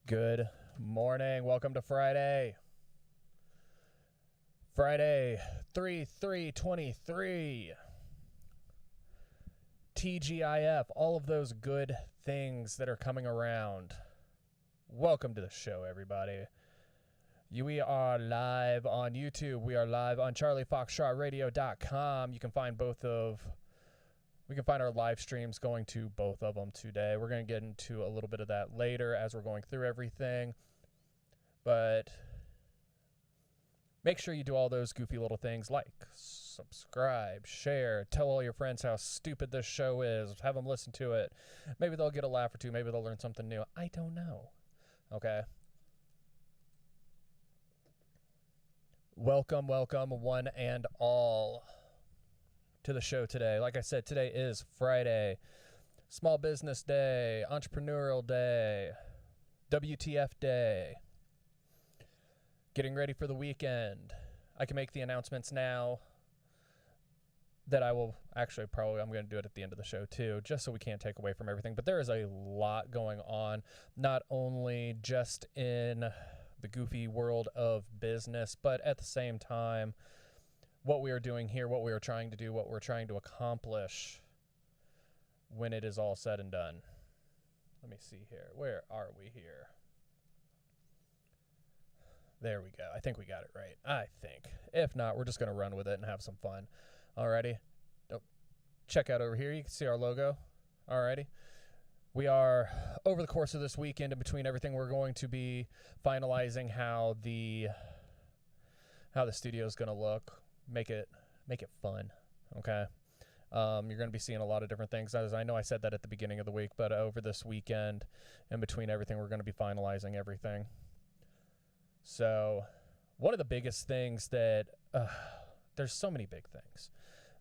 Good morning. Welcome to Friday. Friday, 3/3/23. TGIF, all of those good things that are coming around. Welcome to the show, everybody. We are live on YouTube. We are live on CharlieFoxtrotRadio.com. You can find we can find our live streams going to both of them today. We're going to get into a little bit of that later as we're going through everything. But make sure you do all those goofy little things like subscribe, share, tell all your friends how stupid this show is, have them listen to it. Maybe they'll get a laugh or two. Maybe they'll learn something new. I don't know. Okay. Welcome, one and all, to the show today. Like I said, today is Friday, Small Business Day, Entrepreneurial Day, WTF Day. Getting ready for the weekend. I can make the announcements now that I will I'm going to do it at the end of the show too, just so we can't take away from everything. But there is a lot going on, not only just in the goofy world of business, but at the same time, what we are doing here, what we are trying to do, what we're trying to accomplish when it is all said and done. Let me see here. Where are we here? There we go. I think we got it right. I think. If not, we're just going to run with it and have some fun. Alrighty. Check out over here. You can see our logo. Alrighty. We are, over the course of this weekend, in between everything, we're going to be finalizing how the studio is going to look. Make it fun, okay? You're going to be seeing a lot of different things. As I know I said that at the beginning of the week, but over this weekend, in between everything, we're going to be finalizing everything. So one of the biggest things that, there's so many big things.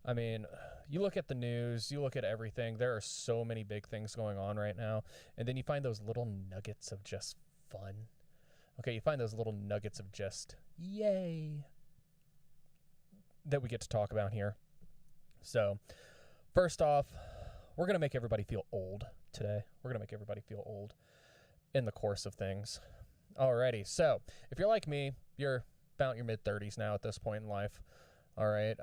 I mean, you look at the news, you look at everything, there are so many big things going on right now, and then you find those little nuggets of just fun. Okay, you find those little nuggets of just, yay, that we get to talk about here. So, first off, we're going to make everybody feel old today. We're going to make everybody feel old in the course of things. Alrighty, so if you're like me, you're about your mid-30s now at this point in life. All right,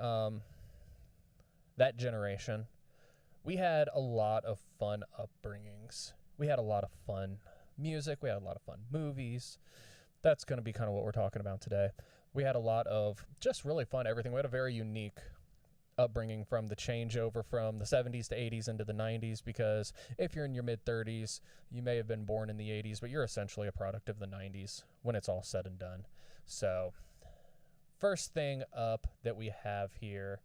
that generation, we had a lot of fun upbringings. We had a lot of fun music. We had a lot of fun movies. That's going to be kind of what we're talking about today. We had a lot of just really fun everything. We had a very unique upbringing from the changeover from the 70s to 80s into the 90s, because if you're in your mid-30s, you may have been born in the 80s, but you're essentially a product of the 90s when it's all said and done. So first thing up that we have here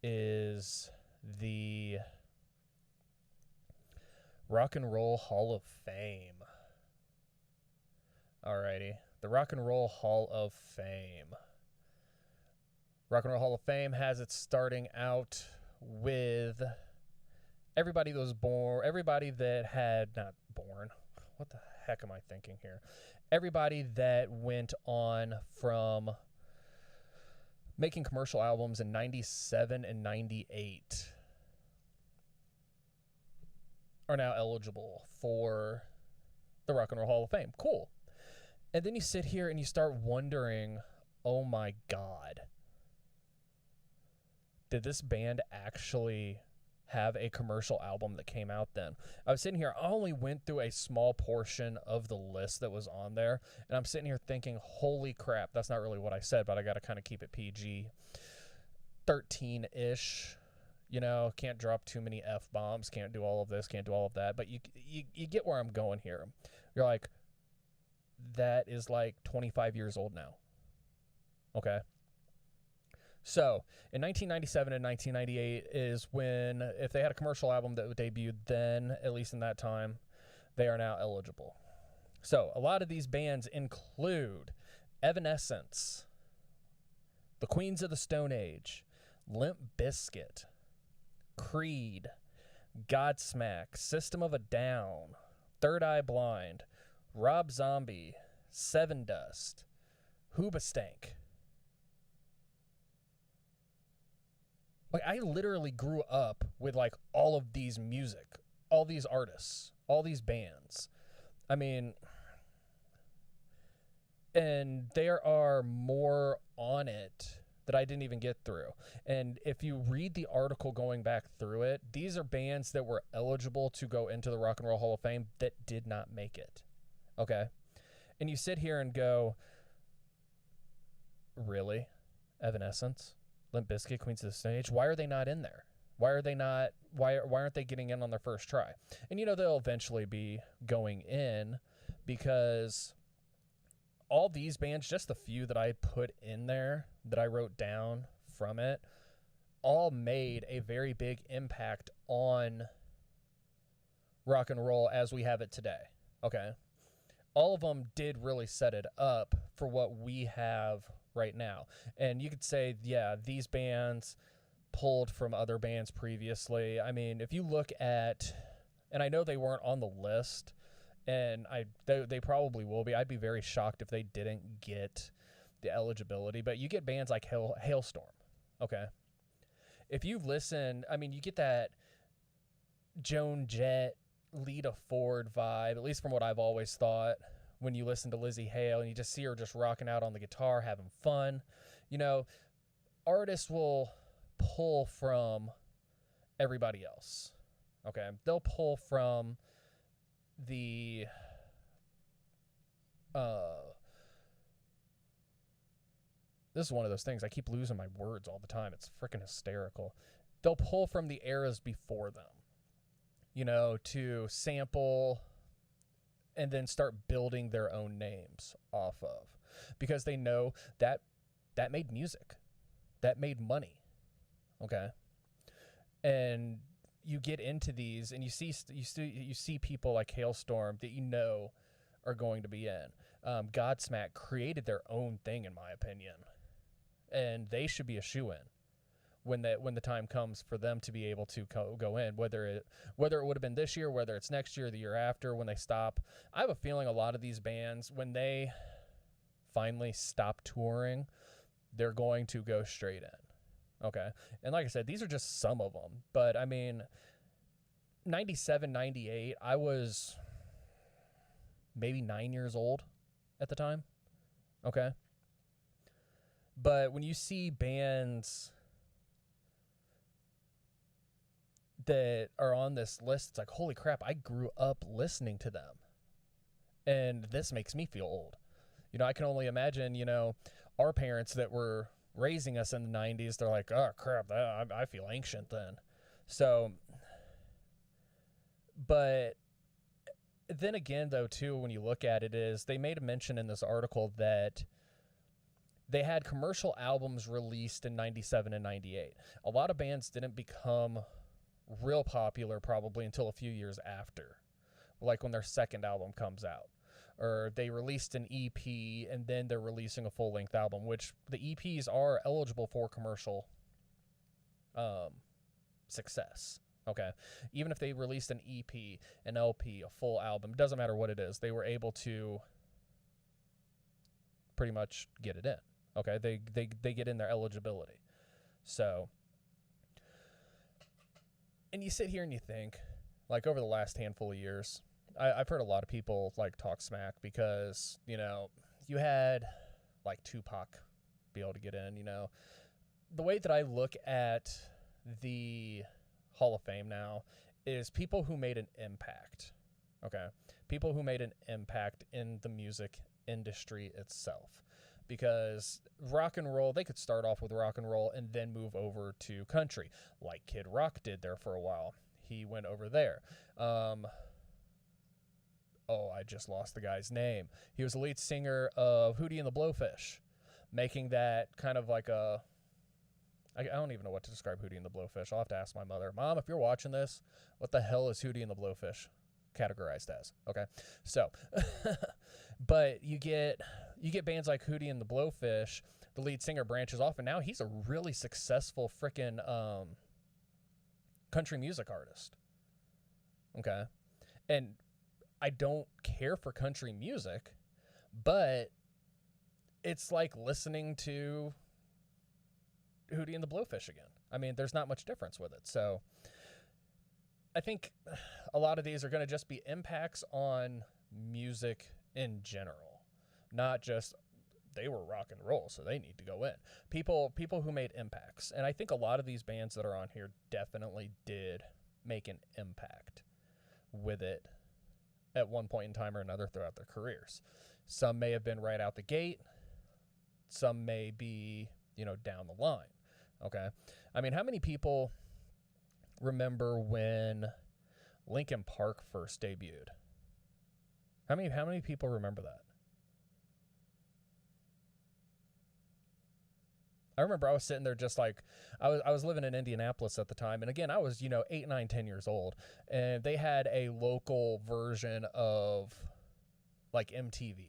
is the Rock and Roll Hall of Fame. Alrighty. The Rock and Roll Hall of Fame. Rock and Roll Hall of Fame has it starting out with everybody that was born, everybody that had, not born, what the heck am I thinking here? Everybody that went on from making commercial albums in 97 and 98 are now eligible for the Rock and Roll Hall of Fame. Cool. And then you sit here and you start wondering, oh my God, did this band actually have a commercial album that came out then? I was sitting here, I only went through a small portion of the list that was on there, and I'm sitting here thinking, holy crap, that's not really what I said, but I got to kind of keep it PG. 13-ish, you know, can't drop too many F-bombs, can't do all of this, can't do all of that, but you get where I'm going here. You're like, that is like 25 years old now. Okay. So, in 1997 and 1998 is when, if they had a commercial album that debuted then, at least in that time, they are now eligible. So, a lot of these bands include Evanescence, the Queens of the Stone Age, Limp Bizkit, Creed, Godsmack, System of a Down, Third Eye Blind, Rob Zombie, Seven Dust, Hoobastank. Like, I literally grew up with, like, all of these music, all these artists, all these bands. I mean, And there are more on it that I didn't even get through. And if you read the article going back through it, these are bands that were eligible to go into the Rock and Roll Hall of Fame that did not make it. Okay? And you sit here and go, really? Evanescence? Limp Bizkit, Queens of the Stone Age? Why are they not in there? Why aren't they getting in on their first try? And they'll eventually be going in, because all these bands, just the few that I put in there, that I wrote down from it, all made a very big impact on rock and roll as we have it today. Okay? All of them did really set it up for what we have right now. And you could say, yeah, these bands pulled from other bands previously. I mean, if you look at, and I know they weren't on the list, and they probably will be. I'd be very shocked if they didn't get the eligibility. But you get bands like Hailstorm, okay? If you listen, I mean, you get that Joan Jett, Lita Ford vibe, at least from what I've always thought, when you listen to Lizzie Hale and you just see her just rocking out on the guitar, having fun. Artists will pull from everybody else, okay? They'll pull from the this is one of those things, I keep losing my words all the time. It's freaking hysterical. They'll pull from the eras before them, to sample and then start building their own names off of, because they know that made music, that made money, okay? And you get into these, and you see people like Hailstorm that are going to be in. Godsmack created their own thing, in my opinion, and they should be a shoo-in when the time comes for them to be able to go in. Whether it would have been this year, whether it's next year, the year after, when they stop. I have a feeling a lot of these bands, when they finally stop touring, they're going to go straight in. Okay. And like I said, these are just some of them. But I mean, 97, 98, I was maybe 9 years old at the time. Okay. But when you see bands that are on this list, it's like, holy crap, I grew up listening to them. And this makes me feel old. I can only imagine, our parents that were raising us in the 90s, they're like, oh crap, I feel ancient then. So, but then again, though, too, when you look at it, is they made a mention in this article that they had commercial albums released in 97 and 98. A lot of bands didn't become real popular probably until a few years after, like when their second album comes out. Or they released an EP and then they're releasing a full-length album, which the EPs are eligible for commercial success. Okay. Even if they released an EP, an LP, a full album, doesn't matter what it is, they were able to pretty much get it in. Okay. They get in their eligibility. So, and you sit here and you think, like, over the last handful of years, I've heard a lot of people like talk smack because, you had like Tupac be able to get in, The way that I look at the Hall of Fame now is people who made an impact. Okay. People who made an impact in the music industry itself. Because rock and roll, they could start off with rock and roll and then move over to country, like Kid Rock did there for a while. He went over there. I just lost the guy's name. He was the lead singer of Hootie and the Blowfish, making that kind of like a... I don't even know what to describe Hootie and the Blowfish. I'll have to ask my mother. Mom, if you're watching this, what the hell is Hootie and the Blowfish categorized as? Okay, so... but you get bands like Hootie and the Blowfish, the lead singer branches off, and now he's a really successful frickin' country music artist. Okay? And I don't care for country music, but it's like listening to Hootie and the Blowfish again. I mean, there's not much difference with it. So I think a lot of these are going to just be impacts on music in general. not just they were rock and roll, so they need to go in. People who made impacts. And I think a lot of these bands that are on here definitely did make an impact with it at one point in time or another throughout their careers. Some may have been right out the gate. Some may be, down the line. Okay. I mean, how many people remember when Linkin Park first debuted? How many people remember that? I remember I was sitting there just like, I was living in Indianapolis at the time. And again, I was, 8, 9, 10 years old. And they had a local version of like MTV.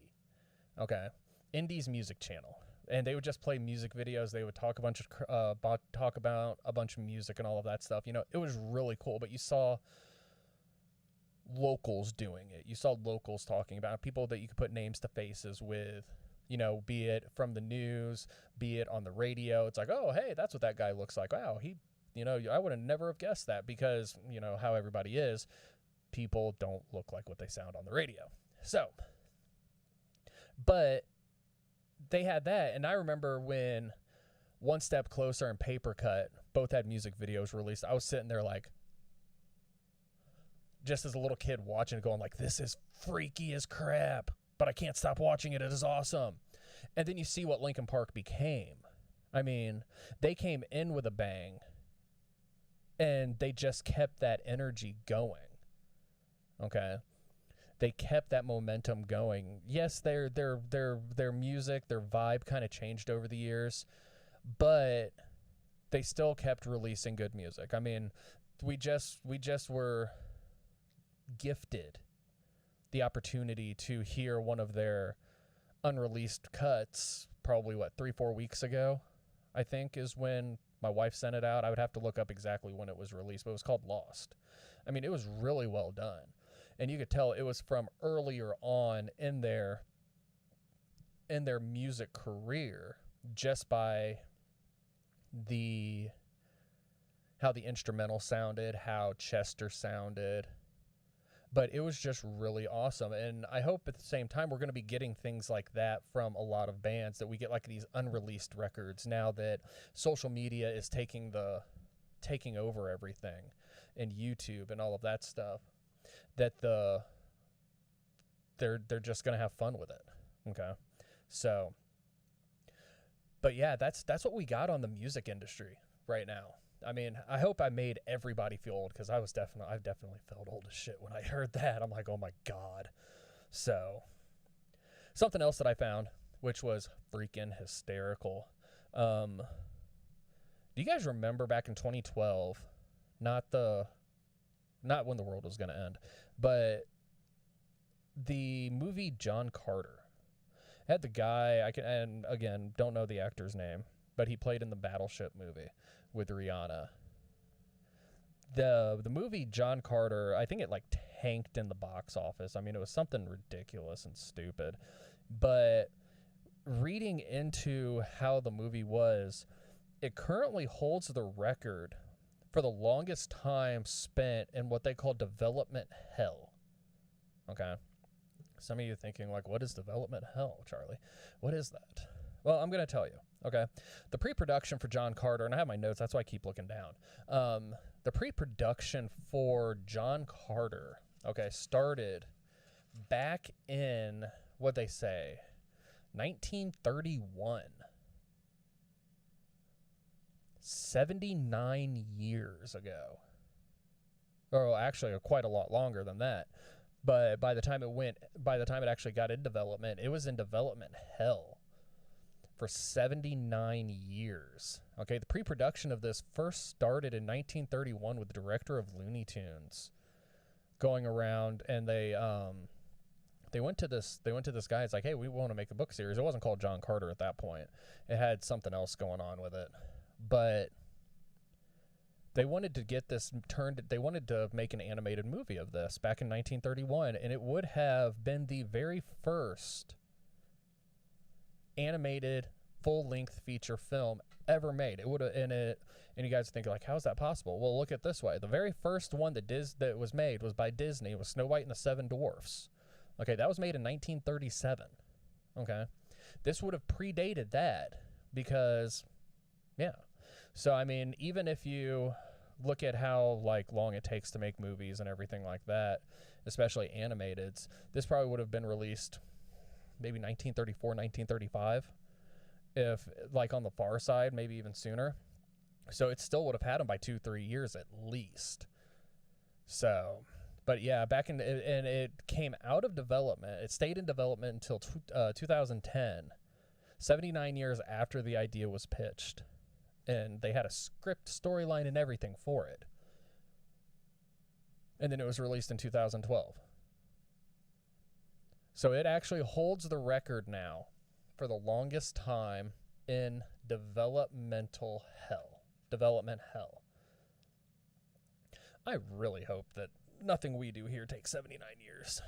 Okay. Indy's Music Channel. And they would just play music videos. They would talk about a bunch of music and all of that stuff. It was really cool. But you saw locals doing it. You saw locals talking about it, people that you could put names to faces with. Be it from the news, be it on the radio. It's like, oh, hey, that's what that guy looks like. Wow, I would have never have guessed that because, how everybody is. People don't look like what they sound on the radio. So, but they had that. And I remember when One Step Closer and Paper Cut both had music videos released, I was sitting there like, just as a little kid watching it going like, this is freaky as crap. But I can't stop watching it. It is awesome. And then you see what Linkin Park became. I mean, they came in with a bang, and they just kept that energy going. Okay, they kept that momentum going. Yes, their music, their vibe kind of changed over the years, but they still kept releasing good music. I mean, we just were gifted the opportunity to hear one of their unreleased cuts probably 3-4 weeks ago, I think, is when my wife sent it out. I would have to look up exactly when it was released, but it was called Lost. I mean, it was really well done. And you could tell it was from earlier on in their music career just by how the instrumental sounded, how Chester sounded. But it was just really awesome. And I hope at the same time we're going to be getting things like that from a lot of bands, that we get like these unreleased records now that social media is taking over everything, and YouTube and all of that stuff, that they're just going to have fun with it. Okay. So, but yeah, that's what we got on the music industry right now. I mean, I hope I made everybody feel old, because I've definitely felt old as shit when I heard that. I'm like, oh my God. So, something else that I found, which was freaking hysterical. Do you guys remember back in 2012, not when the world was going to end, but the movie John Carter had the guy, and again, don't know the actor's name, but he played in the Battleship movie with Rihanna. The movie John Carter, I think it like tanked in the box office. I mean, it was something ridiculous and stupid. But reading into how the movie was, it currently holds the record for the longest time spent in what they call development hell. Okay. Some of you thinking like, what is development hell, Charlie? What is that? Well, I'm going to tell you. Okay. The pre-production for John Carter, and I have my notes, that's why I keep looking down. The pre-production for John Carter, okay, started back in, what'd they say, 1931. 79 years ago. Or actually quite a lot longer than that. But by the time it actually got in development, it was in development hell for 79 years. Okay, the pre-production of this first started in 1931 with the director of Looney Tunes going around, and they went to this guy. It's like, hey, we want to make a book series. It wasn't called John Carter at that point. It had something else going on with it. But they wanted to get this turned. They wanted to make an animated movie of this back in 1931, and it would have been the very first animated full-length feature film ever made. It would have, and you guys think like, how is that possible? Well, look at it this way: the very first one that was made was by Disney. It was Snow White and the Seven Dwarfs. Okay, that was made in 1937. Okay. This would have predated that because, yeah. So, I mean, even if you look at how, like, long it takes to make movies and everything like that, especially animated, this probably would have been released maybe 1934, 1935, if, like, on the far side, maybe even sooner. So it still would have had them by 2-3 years at least. So, but yeah, and it came out of development. It stayed in development until 2010, 79 years after the idea was pitched. And they had a script, storyline, and everything for it. And then it was released in 2012. So it actually holds the record now for the longest time in development hell. I really hope that nothing we do here takes 79 years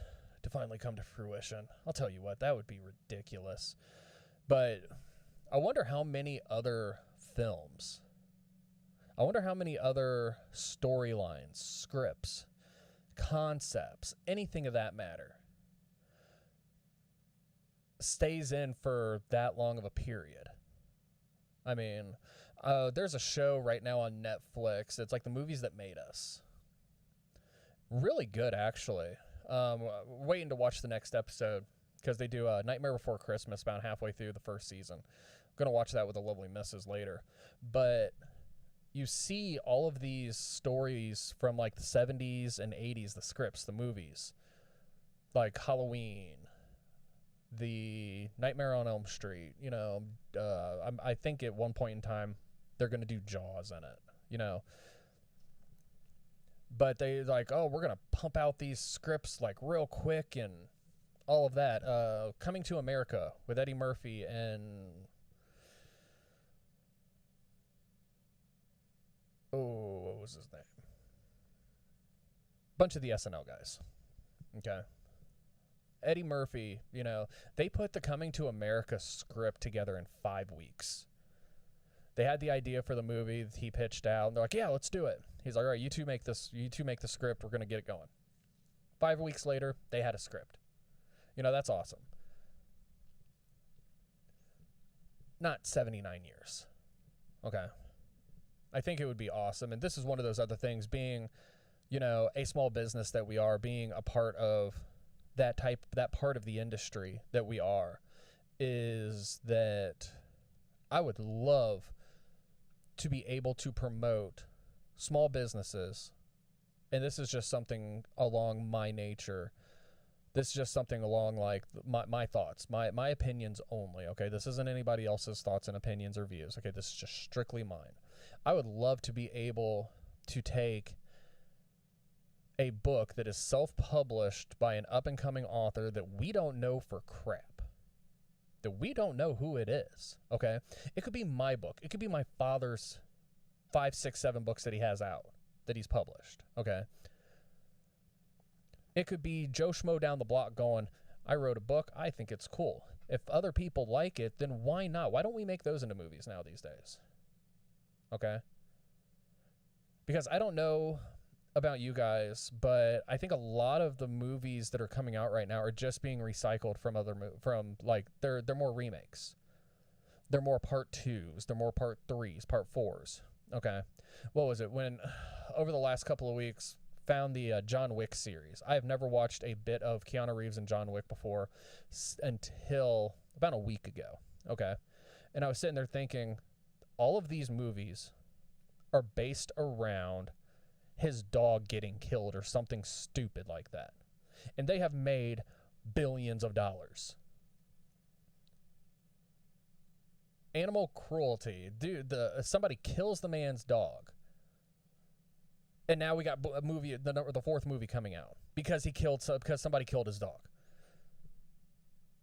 to finally come to fruition. I'll tell you what, that would be ridiculous. But I wonder how many other films, I wonder how many other storylines, scripts, concepts, anything of that matter stays in for that long of a period. I mean, there's a show right now on Netflix. It's like The Movies That Made Us. Really good, actually. Waiting to watch the next episode because they do Nightmare Before Christmas about halfway through the first season. I'm going to watch that with the lovely missus later. But you see all of these stories from like the 70s and 80s, the scripts, the movies, like Halloween, the Nightmare on Elm Street, you know, I think at one point in time they're going to do Jaws in it, you know. But they like, oh, we're going to pump out these scripts like real quick and all of that. Coming to America with Eddie Murphy and what was his name? Bunch of the SNL guys. Okay. Eddie Murphy, you know, they put the Coming to America script together in 5 weeks. They had the idea for the movie. He pitched out. And they're like, yeah, let's do it. He's like, all right, you two make this. You two make the script. We're going to get it going. 5 weeks later, they had a script. You know, that's awesome. Not 79 years. Okay. I think it would be awesome. And this is one of those other things, being, you know, a small business that we are, being a part of that part of the industry that we are, is that I would love to be able to promote small businesses. And this is just something along my nature. This is just something along like my thoughts, my opinions only. Okay. This isn't anybody else's thoughts and opinions or views. Okay. This is just strictly mine. I would love to be able to take a book that is self-published by an up-and-coming author that we don't know for crap, that we don't know who it is, okay? It could be my book. It could be my father's 5, 6, 7 books that he has out, that he's published, okay? It could be Joe Schmo down the block going, I wrote a book, I think it's cool. If other people like it, then why not? Why don't we make those into movies now these days? Okay? Because I don't know about you guys, but I think a lot of the movies that are coming out right now are just being recycled from they're more remakes. They're more part 2s, they're more part 3s, part 4s. Okay. What was it? When over the last couple of weeks found the John Wick series. I have never watched a bit of Keanu Reeves and John Wick before until about a week ago. Okay. And I was sitting there thinking, all of these movies are based around his dog getting killed or something stupid like that. And they have made billions of dollars. Animal cruelty. Dude, somebody kills the man's dog. And now we got a movie, the 4th movie coming out because somebody killed his dog.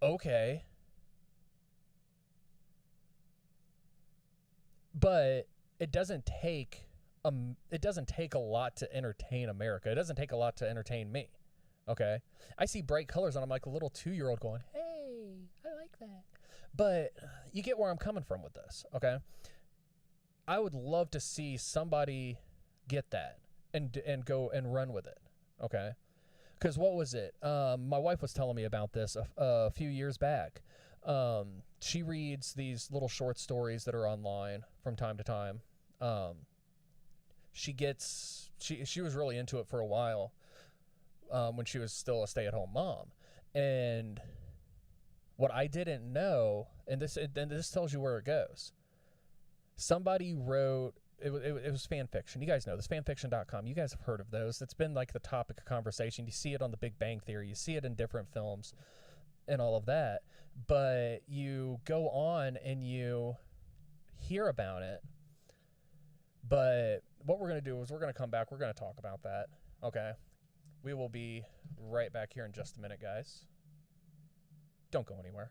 Okay. But it doesn't take a lot to entertain America. It doesn't take a lot to entertain me. Okay? I see bright colors and I'm like a little 2-year-old going, hey, I like that. But you get where I'm coming from with this, okay? I would love to see somebody get that and go and run with it, okay? Because what was it? My wife was telling me about this a few years back She reads these little short stories that are online from time to time. She was really into it for a while, when she was still a stay-at-home mom. And what I didn't know, and this tells you where it goes. Somebody wrote, it was fan fiction. You guys know this, fanfiction.com. You guys have heard of those. It's been like the topic of conversation. You see it on The Big Bang Theory. You see it in different films and all of that. But you go on and you hear about it. But what we're going to do is we're going to come back. We're going to talk about that. Okay. We will be right back here in just a minute, guys. Don't go anywhere.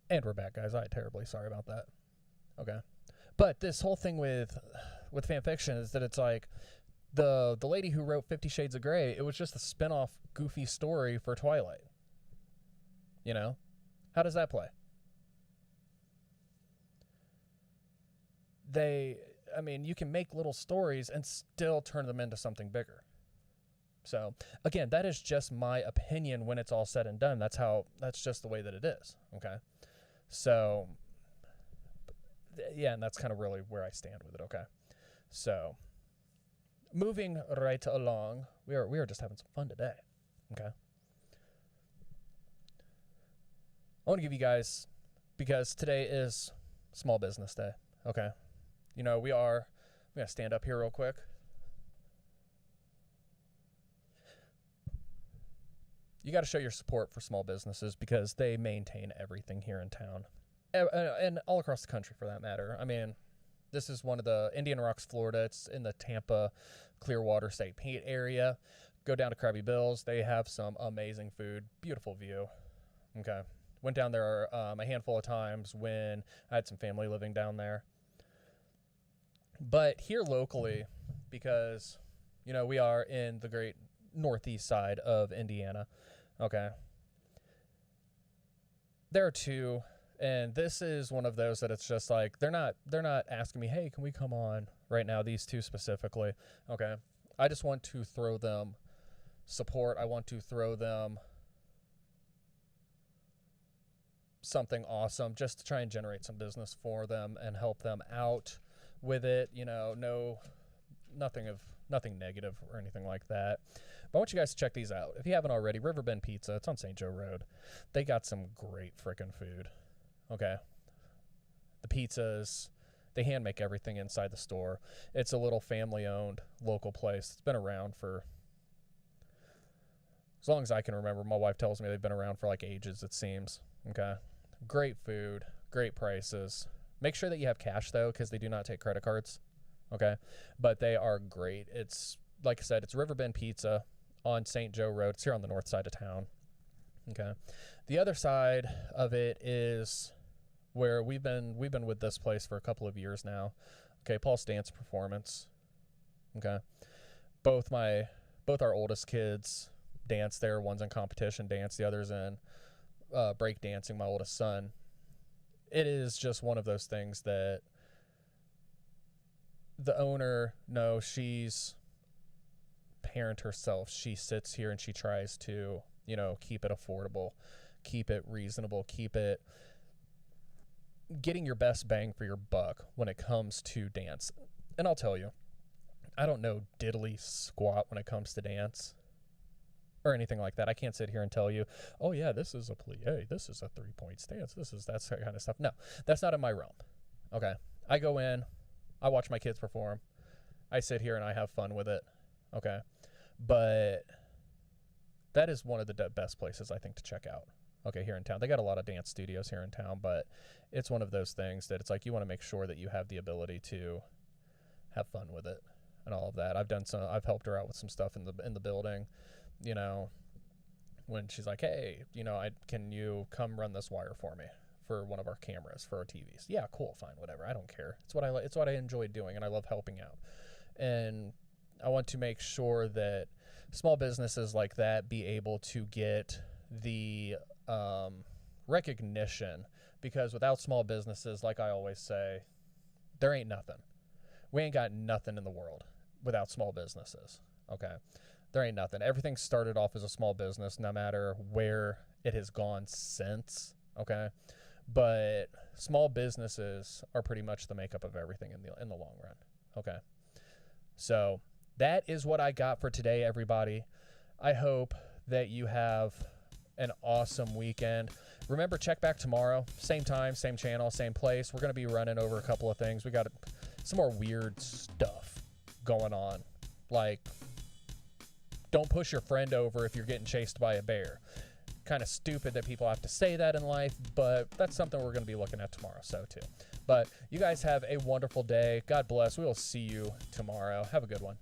And we're back, guys. I'm terribly sorry about that. Okay. But this whole thing with fan fiction is that it's like the lady who wrote 50 Shades of Grey, it was just a spin-off goofy story for Twilight. You know? How does that play? You can make little stories and still turn them into something bigger. So, again, that is just my opinion when it's all said and done. That's just the way that it is. Okay? So, yeah, and that's kind of really where I stand with it. Okay? So, moving right along, we are just having some fun today. Okay? I want to give you guys, because today is Small Business Day. Okay? I'm going to stand up here real quick. You got to show your support for small businesses because they maintain everything here in town and all across the country for that matter. I mean, this is one of the Indian Rocks, Florida. It's in the Tampa, Clearwater, St. Pete area. Go down to Krabby Bill's. They have some amazing food, beautiful view. Okay. Went down there a handful of times when I had some family living down there. But here locally, because, we are in the great northeast side of Indiana. Okay. There are two, and this is one of those that it's just like, they're not asking me, hey, can we come on right now? These two specifically. Okay. I just want to throw them support. I want to throw them something awesome just to try and generate some business for them and help them out with it. Nothing negative or anything like that. But I want you guys to check these out. If you haven't already, Riverbend Pizza, it's on St. Joe Road. They got some great freaking food. Okay. The pizzas, they hand make everything inside the store. It's a little family-owned local place. It's been around for as long as I can remember. My wife tells me they've been around for like ages, it seems. Okay. Great food, great prices. Make sure that you have cash, though, because they do not take credit cards. Okay. But they are great. It's, like I said, it's Riverbend Pizza on St. Joe Road. It's here on the north side of town. Okay. The other side of it is where we've been with this place for a couple of years now. Okay. Paul's Dance Performance. Okay. Both our oldest kids dance there. One's in competition dance. The other's in break dancing, my oldest son. It is just one of those things that the owner, no, she's parent herself. She sits here and she tries to, keep it affordable, keep it reasonable, keep it getting your best bang for your buck when it comes to dance. And I'll tell you, I don't know diddly squat when it comes to dance. or anything like that. I can't sit here and tell you, oh yeah, this is a plie, this is a 3-point stance, that's that kind of stuff. No, that's not in my realm. Okay, I go in, I watch my kids perform, I sit here and I have fun with it. Okay, but that is one of the best places I think to check out. Okay, here in town, they got a lot of dance studios here in town, but it's one of those things that it's like you want to make sure that you have the ability to have fun with it and all of that. I've helped her out with some stuff in the building, you know, when she's like, hey, you know, can you come run this wire for me for one of our cameras for our TVs? Yeah, cool, fine, whatever. I don't care. It's what I enjoy doing, and I love helping out. And I want to make sure that small businesses like that be able to get the recognition, because without small businesses, like I always say, there ain't nothing. We ain't got nothing in the world without small businesses. Okay, there ain't nothing. Everything started off as a small business, no matter where it has gone since. Okay, but small businesses are pretty much the makeup of everything in the long run. Okay, so that is what I got for today, everybody. I hope that you have an awesome weekend. Remember, check back tomorrow, same time, same channel, same place. We're going to be running over a couple of things. We got some more weird stuff going on, like don't push your friend over if you're getting chased by a bear. Kind of stupid that people have to say that in life, but that's something we're going to be looking at tomorrow, so too. But you guys have a wonderful day. God bless. We will see you tomorrow. Have a good one.